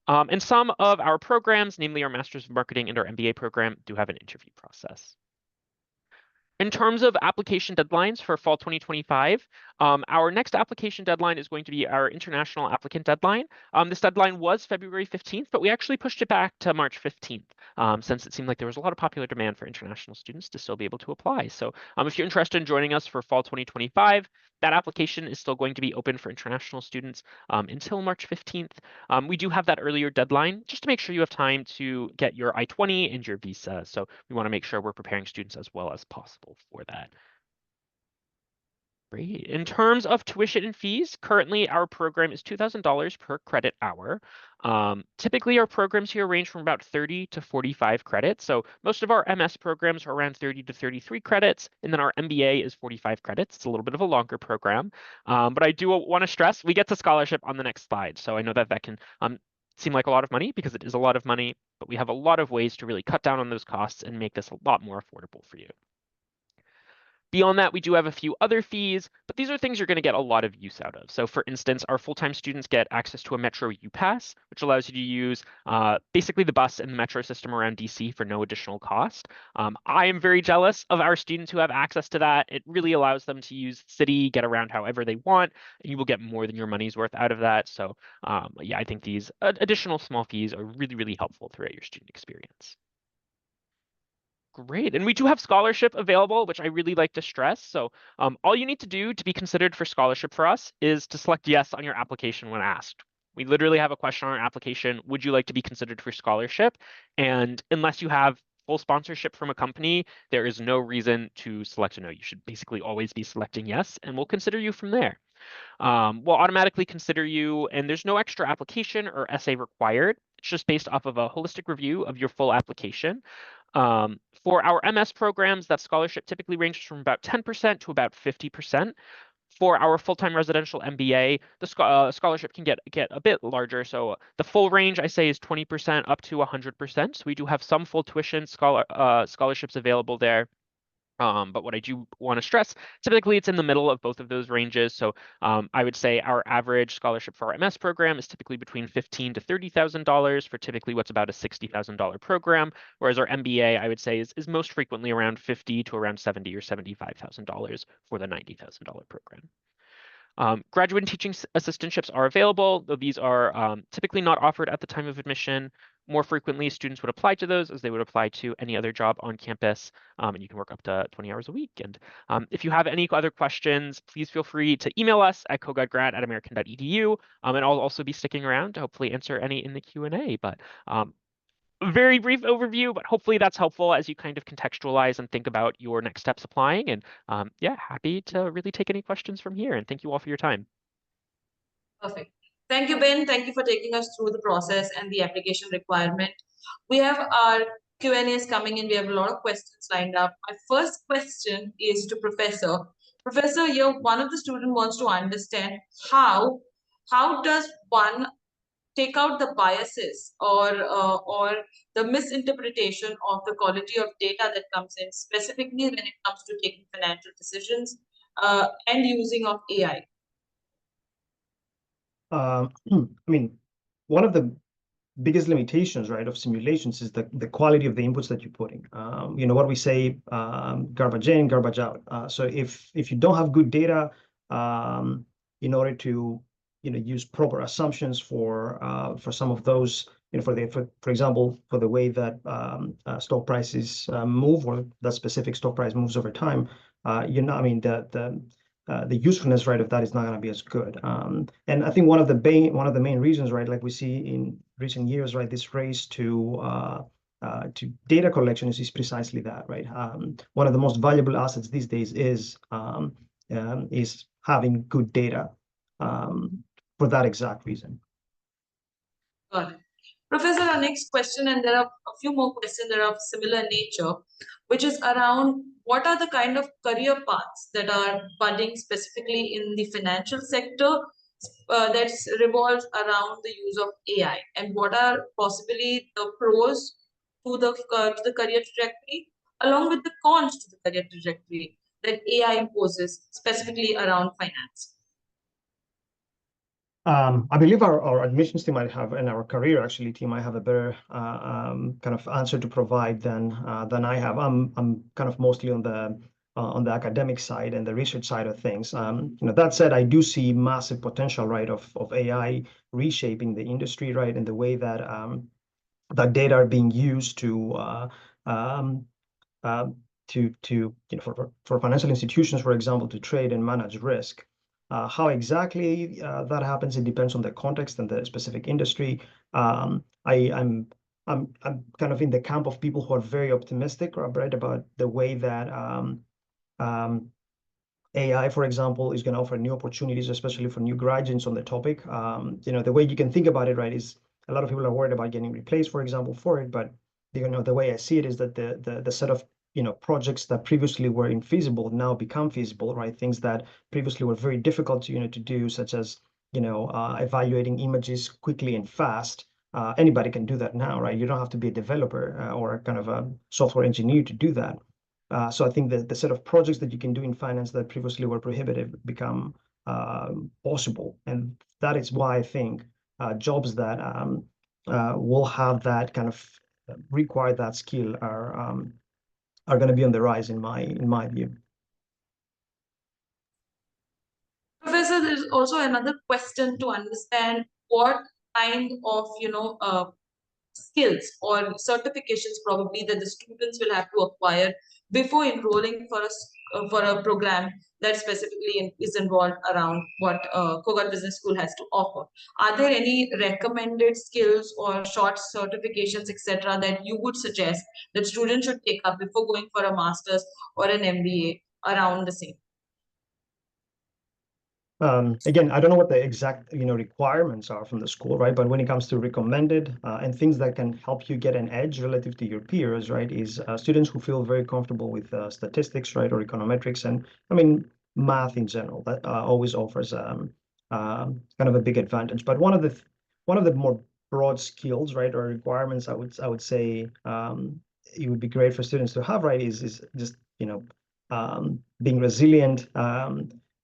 [SPEAKER 3] And some of our programs, namely our Master's of Marketing and our MBA program, do have an interview process. In terms of application deadlines for fall 2025, our next application deadline is going to be our international applicant deadline. This deadline was February 15th, but we actually pushed it back to March 15th since it seemed like there was a lot of popular demand for international students to still be able to apply. So if you're interested in joining us for fall 2025, that application is still going to be open for international students until March 15th. We do have that earlier deadline just to make sure you have time to get your I-20 and your visa. So we want to make sure we're preparing students as well as possible for that. Great. In terms of tuition and fees, currently our program is $2,000 per credit hour. Typically, our programs here range from about 30 to 45 credits. So most of our MS programs are around 30 to 33 credits, and then our MBA is 45 credits. It's a little bit of a longer program. But I do want to stress, we get to scholarship on the next slide. So I know that can seem like a lot of money because it is a lot of money, but we have a lot of ways to really cut down on those costs and make this a lot more affordable for you. Beyond that, we do have a few other fees, but these are things you're going to get a lot of use out of. So for instance, our full-time students get access to a Metro U-Pass, which allows you to use basically the bus and the metro system around DC for no additional cost. I am very jealous of our students who have access to that. It really allows them to use the city, get around however they want, and you will get more than your money's worth out of that. So yeah, I think these additional small fees are really, really helpful throughout your student experience. Great. And we do have scholarship available, which I really like to stress. So all you need to do to be considered for scholarship for us is to select yes on your application when asked. We literally have a question on our application, would you like to be considered for scholarship? And unless you have full sponsorship from a company, there is no reason to select a no. You should basically always be selecting yes, and we'll consider you from there. We'll automatically consider you, and there's no extra application or essay required. It's just based off of a holistic review of your full application. For our MS programs, that scholarship typically ranges from about 10% to about 50%. For our full-time residential MBA, the scholarship can get a bit larger. So the full range, I say, is 20% up to 100%. So we do have some full tuition scholarships available there. But what I do want to stress, typically it's in the middle of both of those ranges. So I would say our average scholarship for our MS program is typically between $15,000 to $30,000 for typically what's about a $60,000 program, whereas our MBA, I would say, is most frequently around $50,000 to around $70,000 or $75,000 for the $90,000 program. Graduate and teaching assistantships are available, though these are typically not offered at the time of admission. More frequently, students would apply to those as they would apply to any other job on campus, and you can work up to 20 hours a week. And if you have any other questions, please feel free to email us at kogutgrad@american.edu, and I'll also be sticking around to hopefully answer any in the Q&A. But very brief overview, but hopefully that's helpful as you kind of contextualize and think about your next steps applying. And yeah, happy to really take any questions from here. And thank you all for your time.
[SPEAKER 1] Perfect. Thank you, Ben. Thank you for taking us through the process and the application requirement. We have our Q&As coming in. We have a lot of questions lined up. My first question is to Professor. Professor, here one of the students wants to understand how does one take out the biases or the misinterpretation of the quality of data that comes in, specifically when it comes to taking financial decisions and using of AI.
[SPEAKER 2] I mean, one of the biggest limitations, right, of simulations is the quality of the inputs that you're putting. What we say, garbage in, garbage out. So if you don't have good data, in order to use proper assumptions for some of those, for example, for the way that stock prices move, or that specific stock price moves over time, the usefulness, right, of that is not going to be as good. And I think one of the main reasons, right, like we see in recent years, right, this race to data collection is precisely that, right? One of the most valuable assets these days is having good data for that exact reason.
[SPEAKER 1] Got it. Professor, our next question, and there are a few more questions that are of similar nature, which is around what are the kind of career paths that are budding specifically in the financial sector that revolves around the use of AI, and what are possibly the pros to the career trajectory, along with the cons to the career trajectory that AI imposes specifically around finance.
[SPEAKER 2] I believe our admissions team might have, and our career actually team might have a better kind of answer to provide than I have. I'm kind of mostly on the academic side and the research side of things. That said, I do see massive potential, right, of AI reshaping the industry, right, in the way that that data are being used for financial institutions, for example, to trade and manage risk. How exactly that happens, it depends on the context and the specific industry. I'm kind of in the camp of people who are very optimistic, right, about the way that AI, for example, is going to offer new opportunities, especially for new graduates on the topic. The way you can think about it, right, is a lot of people are worried about getting replaced, for example, for it. But the way I see it is that the set of projects that previously were infeasible now become feasible, right? Things that previously were very difficult to do, such as evaluating images quickly and fast. Anybody can do that now, right? You don't have to be a developer or kind of a software engineer to do that. So I think the set of projects that you can do in finance that previously were prohibitive become possible, and that is why I think jobs that will have that kind of require that skill are going to be on the rise in my view.
[SPEAKER 1] Professor, there's also another question to understand what kind of skills or certifications probably that the students will have to acquire before enrolling for a program that specifically is involved around what Kogat Business School has to offer. Are there any recommended skills or short certifications, etc., that you would suggest that students should take up before going for a master's or an MBA around the same?
[SPEAKER 2] Again, I don't know what the exact requirements are from the school, right? But when it comes to recommended and things that can help you get an edge relative to your peers, right, is students who feel very comfortable with statistics, right, or econometrics, and I mean math in general. That always offers kind of a big advantage. But one of the more broad skills, right, or requirements, I would say it would be great for students to have, right, is just being resilient.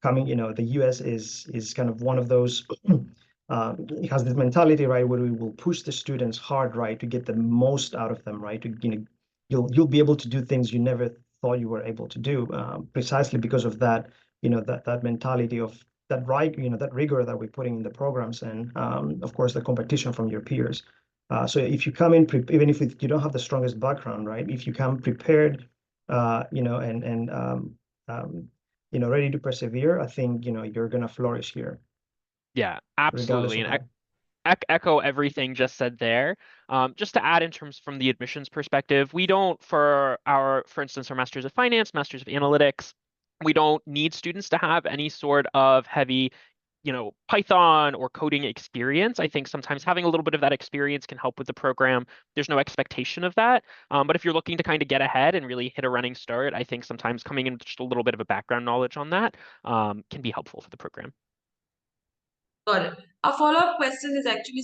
[SPEAKER 2] The US is kind of one of those. It has this mentality, right, where we will push the students hard, right, to get the most out of them, right. You'll be able to do things you never thought you were able to do, precisely because of that, that mentality of that rigor that we're putting in the programs, and of course the competition from your peers. So if you come in, even if you don't have the strongest background, right? If you come prepared, and ready to persevere, I think you're gonna flourish here,
[SPEAKER 3] Yeah,
[SPEAKER 2] regardless
[SPEAKER 3] absolutely.
[SPEAKER 2] of
[SPEAKER 3] And
[SPEAKER 2] that.
[SPEAKER 3] echo everything just said there. Just to add in terms from the admissions perspective, we don't, for instance, our Masters of Finance, Masters of Analytics, we don't need students to have any sort of heavy, Python or coding experience. I think sometimes having a little bit of that experience can help with the program. There's no expectation of that. But if you're looking to kind of get ahead and really hit a running start, I think sometimes coming in with just a little bit of a background knowledge on that can be helpful for the program.
[SPEAKER 1] Got it. A follow-up question is actually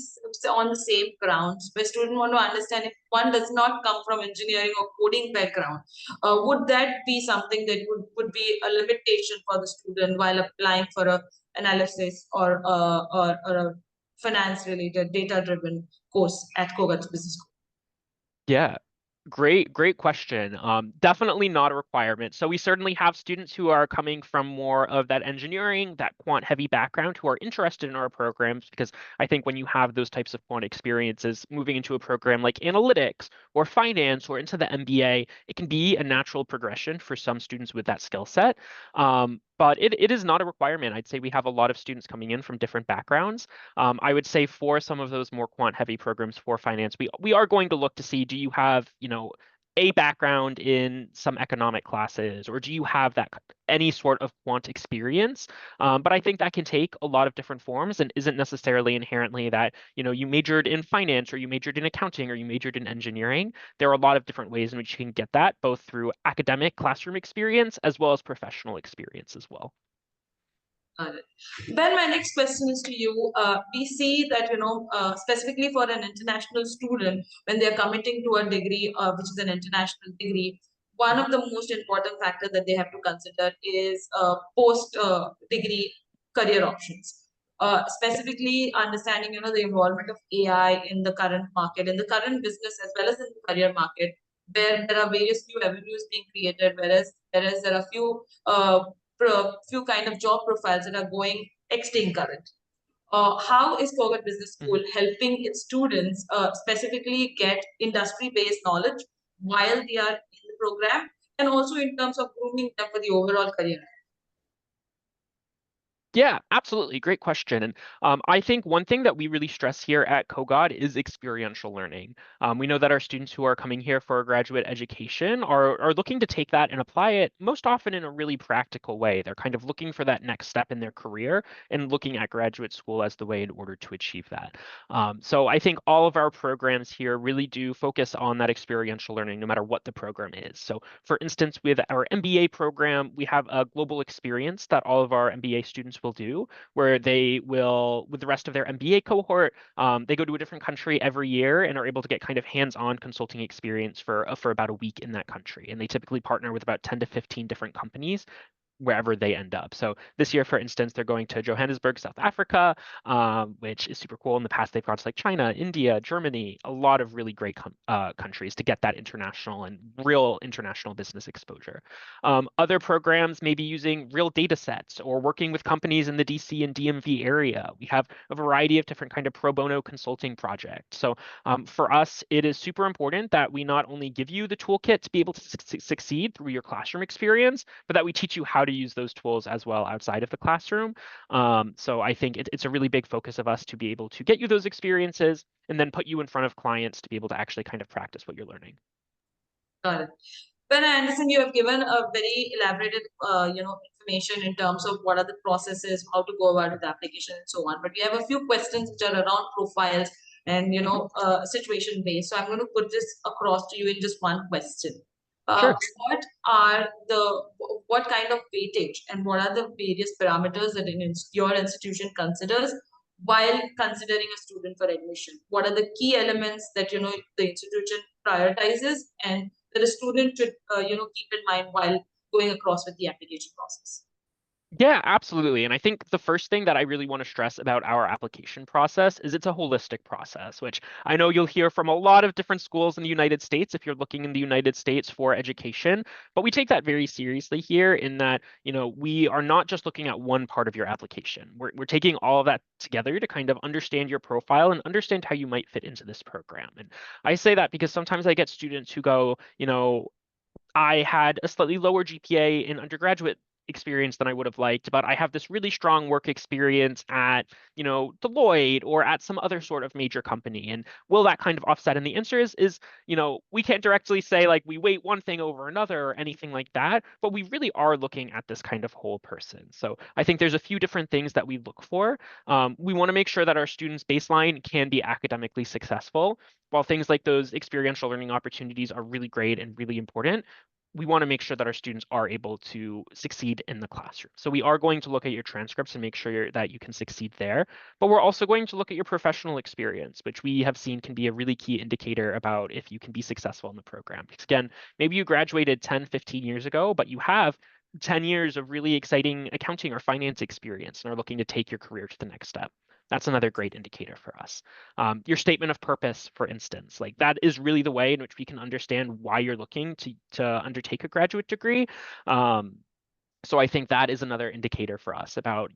[SPEAKER 1] on the same grounds, where students want to understand if one does not come from engineering or coding background, would that be something that would be a limitation for the student while applying for a analysis or a finance-related, data-driven course at Kogat's Business School?
[SPEAKER 3] Yeah, great question. Definitely not a requirement. So we certainly have students who are coming from more of that engineering, that quant heavy background who are interested in our programs, because I think when you have those types of quant experiences, moving into a program like analytics or finance or into the MBA, it can be a natural progression for some students with that skill set. But it is not a requirement. I'd say we have a lot of students coming in from different backgrounds. I would say for some of those more quant heavy programs for finance, we are going to look to see, do you have, a background in some economic classes, or do you have that any sort of quant experience? But I think that can take a lot of different forms and isn't necessarily inherently that, you majored in finance or you majored in accounting or you majored in engineering. There are a lot of different ways in which you can get that, both through academic classroom experience as well as professional experience as well.
[SPEAKER 1] Got it. Ben, my next question is to you. We see that, specifically for an international student, when they're committing to a degree, which is an international degree, one of the most important factors that they have to consider is post-degree career options. Specifically understanding, the involvement of AI in the current market, in the current business, as well as in the career market, where there are various new avenues being created, whereas there are few kind of job profiles that are going extinct current. How is Kogat Business School helping its students specifically get industry-based knowledge while they are in the program, and also in terms of grooming them for the overall career?
[SPEAKER 3] Yeah, absolutely. Great question. And I think one thing that we really stress here at Kogod is experiential learning. We know that our students who are coming here for a graduate education are looking to take that and apply it most often in a really practical way. They're kind of looking for that next step in their career and looking at graduate school as the way in order to achieve that. So I think all of our programs here really do focus on that experiential learning, no matter what the program is. So for instance, with our MBA program, we have a global experience that all of our MBA students will do, where they will, with the rest of their MBA cohort, they go to a different country every year and are able to get kind of hands-on consulting experience for about a week in that country. And they typically partner with about 10 to 15 different companies wherever they end up. So this year, for instance, they're going to Johannesburg, South Africa, which is super cool. In the past, they've gone to like China, India, Germany, a lot of really great countries to get that international and real international business exposure. Other programs may be using real data sets or working with companies in the DC and DMV area. We have a variety of different kind of pro bono consulting projects. So for us, it is super important that we not only give you the toolkit to be able to succeed through your classroom experience, but that we teach you how to use those tools as well outside of the classroom. So I think it's a really big focus of us to be able to get you those experiences and then put you in front of clients to be able to actually kind of practice what you're learning.
[SPEAKER 1] Got it. Well, I understand you have given a very elaborated, information in terms of what are the processes, how to go about the application, and so on. But we have a few questions which are around profiles and situation based. So I'm going to put this across to you in just one question.
[SPEAKER 3] Sure.
[SPEAKER 1] What kind of weightage and what are the various parameters that your institution considers while considering a student for admission? What are the key elements that the institution prioritizes and that a student should keep in mind while going across with the application process?
[SPEAKER 3] Yeah, absolutely. And I think the first thing that I really want to stress about our application process is it's a holistic process, which I know you'll hear from a lot of different schools in the United States if you're looking in the United States for education. But we take that very seriously here in that, we are not just looking at one part of your application. We're taking all of that together to kind of understand your profile and understand how you might fit into this program. And I say that because sometimes I get students who go, I had a slightly lower GPA in undergraduate experience than I would have liked, but I have this really strong work experience at, Deloitte or at some other sort of major company. And will that kind of offset? And the answer is, we can't directly say like we weight one thing over another or anything like that, but we really are looking at this kind of whole person. So I think there's a few different things that we look for. We want to make sure that our students' baseline can be academically successful. While things like those experiential learning opportunities are really great and really important, we want to make sure that our students are able to succeed in the classroom. So we are going to look at your transcripts and make sure that you can succeed there. But we're also going to look at your professional experience, which we have seen can be a really key indicator about if you can be successful in the program. Because again, maybe you graduated 10, 15 years ago, but you have 10 years of really exciting accounting or finance experience and are looking to take your career to the next step. That's another great indicator for us. Your statement of purpose, for instance, like that is really the way in which we can understand why you're looking to undertake a graduate degree. So I think that is another indicator for us about,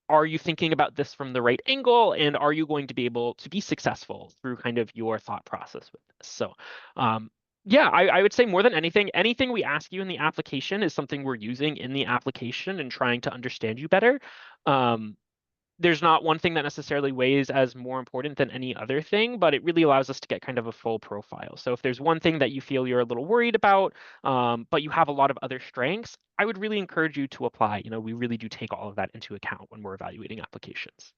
[SPEAKER 3] are you thinking about this from the right angle, and are you going to be able to be successful through kind of your thought process with this? So, yeah, I would say more than anything we ask you in the application is something we're using in the application and trying to understand you better. There's not one thing that necessarily weighs as more important than any other thing, but it really allows us to get kind of a full profile. So if there's one thing that you feel you're a little worried about, but you have a lot of other strengths, I would really encourage you to apply. We really do take all of that into account when we're evaluating applications.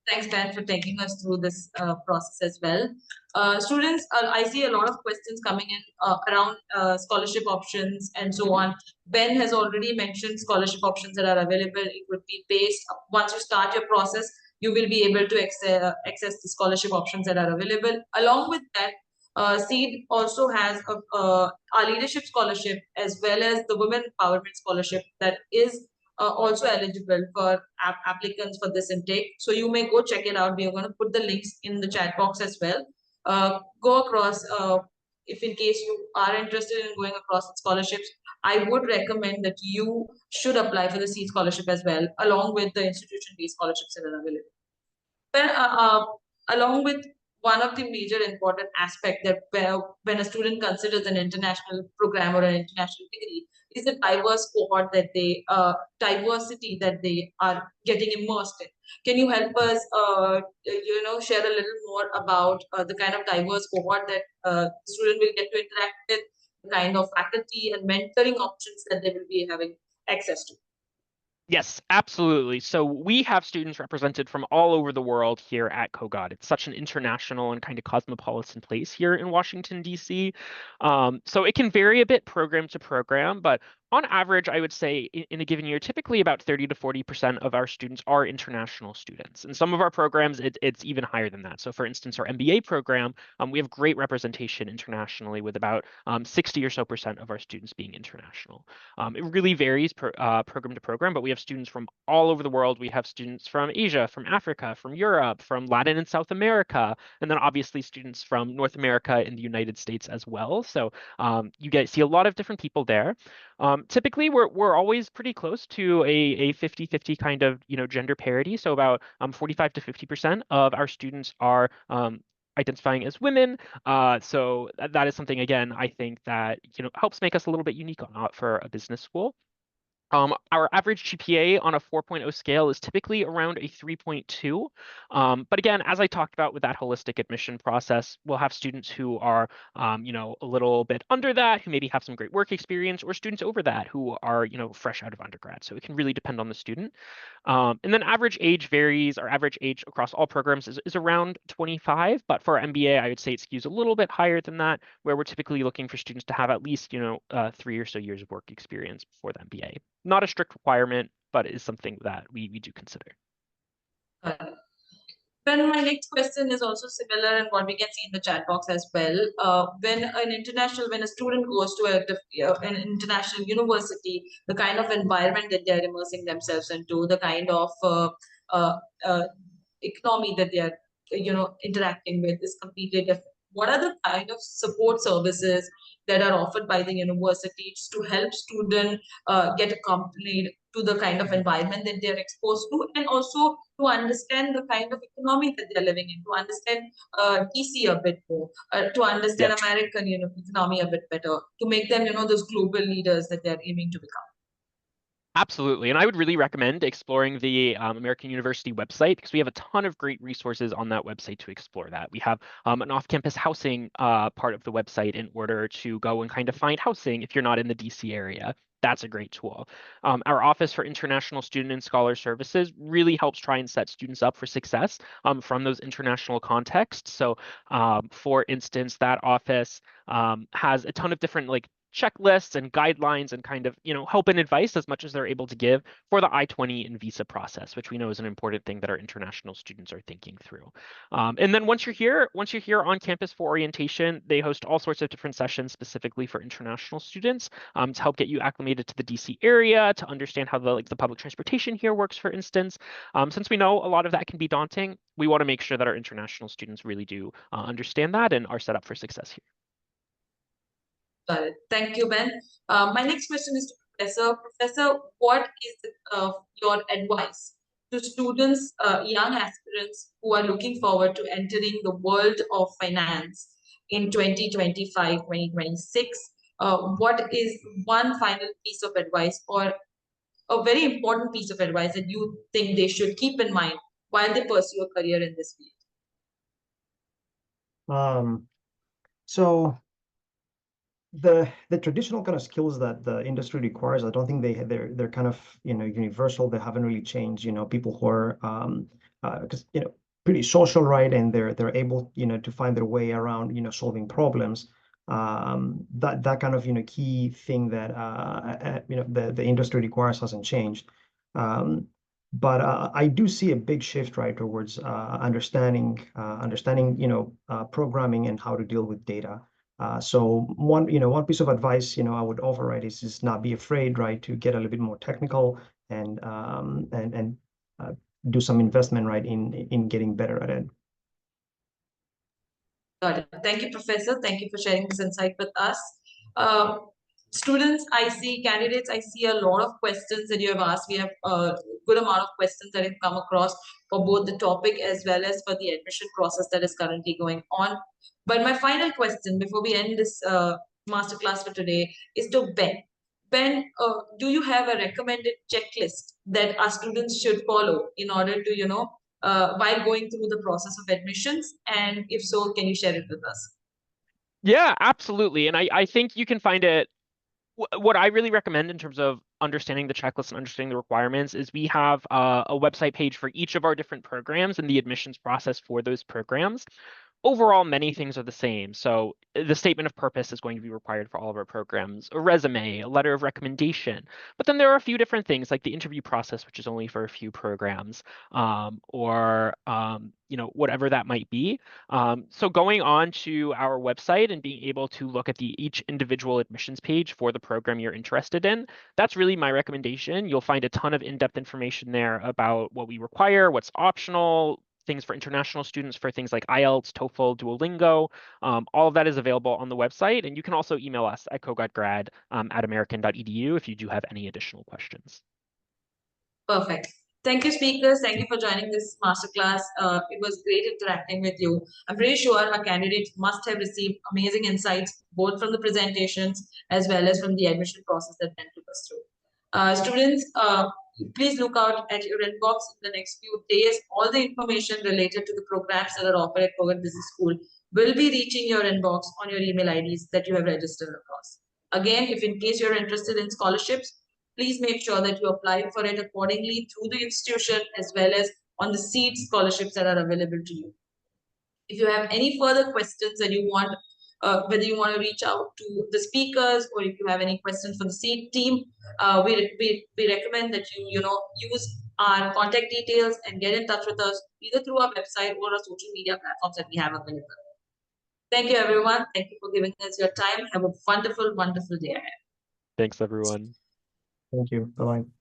[SPEAKER 1] Thanks, Dan, for taking us through this process as well. Students, I see a lot of questions coming in around scholarship options and so on. Ben has already mentioned scholarship options that are available. It would be based, once you start your process, you will be able to access the scholarship options that are available. Along with that, SEED also has our leadership scholarship as well as the women empowerment scholarship that is also eligible for applicants for this intake. So you may go check it out. We are going to put the links in the chat box as well. Go across if in case you are interested in going across scholarships. I would recommend that you should apply for the SEED scholarship as well, along with the institution-based scholarships that are available. But along with one of the major important aspect that when a student considers an international program or an international degree is the diverse cohort that they diversity that they are getting immersed in. Can you help us share a little more about the kind of diverse cohort that the student will get to interact with, the kind of faculty and mentoring options that they will be having access to?
[SPEAKER 3] Yes, absolutely. So we have students represented from all over the world here at Kogod. It's such an international and kind of cosmopolitan place here in Washington, D.C. So it can vary a bit program to program, but on average, I would say in a given year, typically about 30 to 40% of our students are international students. In some of our programs, it's even higher than that. So for instance, our MBA program, we have great representation internationally with about 60 or so percent of our students being international. It really varies program to program, but we have students from all over the world. We have students from Asia, from Africa, from Europe, from Latin and South America, and then obviously students from North America and the United States as well. So you see a lot of different people there. Typically, we're always pretty close to a 50-50 kind of gender parity. So about 45 to 50% of our students are identifying as women. So that is something, again, I think that helps make us a little bit unique for a business school. Our average GPA on a 4.0 scale is typically around a 3.2. But again, as I talked about with that holistic admission process, we'll have students who are, a little bit under that, who maybe have some great work experience, or students over that who are, fresh out of undergrad. So it can really depend on the student. And then average age varies. Our average age across all programs is around 25, but for our MBA, I would say it skews a little bit higher than that, where we're typically looking for students to have at least, 3 or so years of work experience before the MBA. Not a strict requirement, but it is something that we do consider.
[SPEAKER 1] Then my next question is also similar and what we can see in the chat box as well. When a student goes to an international university, the kind of environment that they're immersing themselves into, the kind of uh, uh, economy that they're interacting with is completely different. What are the kind of support services that are offered by the universities to help students get accompanied to the kind of environment that they're exposed to, and also to understand the kind of economy that they're living in, to understand DC a bit more, to understand American economy a bit better, to make them those global leaders that they're aiming to become.
[SPEAKER 3] Absolutely. And I would really recommend exploring the American University website, because we have a ton of great resources on that website to explore that. We have an off-campus housing part of the website in order to go and kind of find housing if you're not in the DC area. That's a great tool. Our Office for International Student and Scholar Services really helps try and set students up for success from those international contexts. So for instance, that office has a ton of different checklists and guidelines and kind of, help and advice as much as they're able to give for the I-20 and visa process, which we know is an important thing that our international students are thinking through. And then once you're here on campus for orientation, they host all sorts of different sessions specifically for international students to help get you acclimated to the DC area, to understand how the public transportation here works, for instance. Since we know a lot of that can be daunting, we want to make sure that our international students really do understand that and are set up for success here.
[SPEAKER 1] Got it. Thank you, Ben. My next question is to Professor. Professor, what is your advice to students, young aspirants who are looking forward to entering the world of finance in 2025, 2026? What is one final piece of advice, or a very important piece of advice, that you think they should keep in mind while they pursue a career in this field?
[SPEAKER 2] So the traditional kind of skills that the industry requires, I don't think they're kind of universal. They haven't really changed. People who are because pretty social, right, and they're able to find their way around solving problems. That kind of key thing that the industry requires hasn't changed. But I do see a big shift, right, towards understanding programming and how to deal with data. So one piece of advice I would offer, right, is just not be afraid, right, to get a little bit more technical and do some investment, right, in getting better at it.
[SPEAKER 1] Got it. Thank you, Professor. Thank you for sharing this insight with us. Students, candidates, I see a lot of questions that you have asked. We have a good amount of questions that have come across for both the topic as well as for the admission process that is currently going on. But my final question before we end this masterclass for today is to Ben. Ben, do you have a recommended checklist that our students should follow in order to, while going through the process of admissions? And if so, can you share it with us?
[SPEAKER 3] Yeah, absolutely. And I think you can find it. What I really recommend in terms of understanding the checklist and understanding the requirements is we have a website page for each of our different programs and the admissions process for those programs. Overall, many things are the same. So the statement of purpose is going to be required for all of our programs, a resume, a letter of recommendation. But then there are a few different things like the interview process, which is only for a few programs, or whatever that might be. So going on to our website and being able to look at each individual admissions page for the program you're interested in, that's really my recommendation. You'll find a ton of in-depth information there about what we require, what's optional, things for international students for things like IELTS, TOEFL, Duolingo. All of that is available on the website. And you can also email us at kogotgrad@american.edu if you do have any additional questions.
[SPEAKER 1] Perfect. Thank you, speakers. Thank you for joining this masterclass. It was great interacting with you. I'm pretty sure our candidates must have received amazing insights, both from the presentations as well as from the admission process that Ben took us through. Students, please look out at your inbox in the next few days. All the information related to the programs that are offered at Kogat Business School will be reaching your inbox on your email IDs that you have registered across. Again, if in case you're interested in scholarships, please make sure that you apply for it accordingly through the institution as well as on the seat scholarships that are available to you. If you have any further questions that you want, whether you want to reach out to the speakers or if you have any questions for the seat team, we recommend that you use our contact details and get in touch with us either through our website or our social media platforms that we have available. Thank you, everyone. Thank you for giving us your time. Have a wonderful, wonderful day ahead.
[SPEAKER 3] Thanks, everyone.
[SPEAKER 2] Thank you. Bye-bye.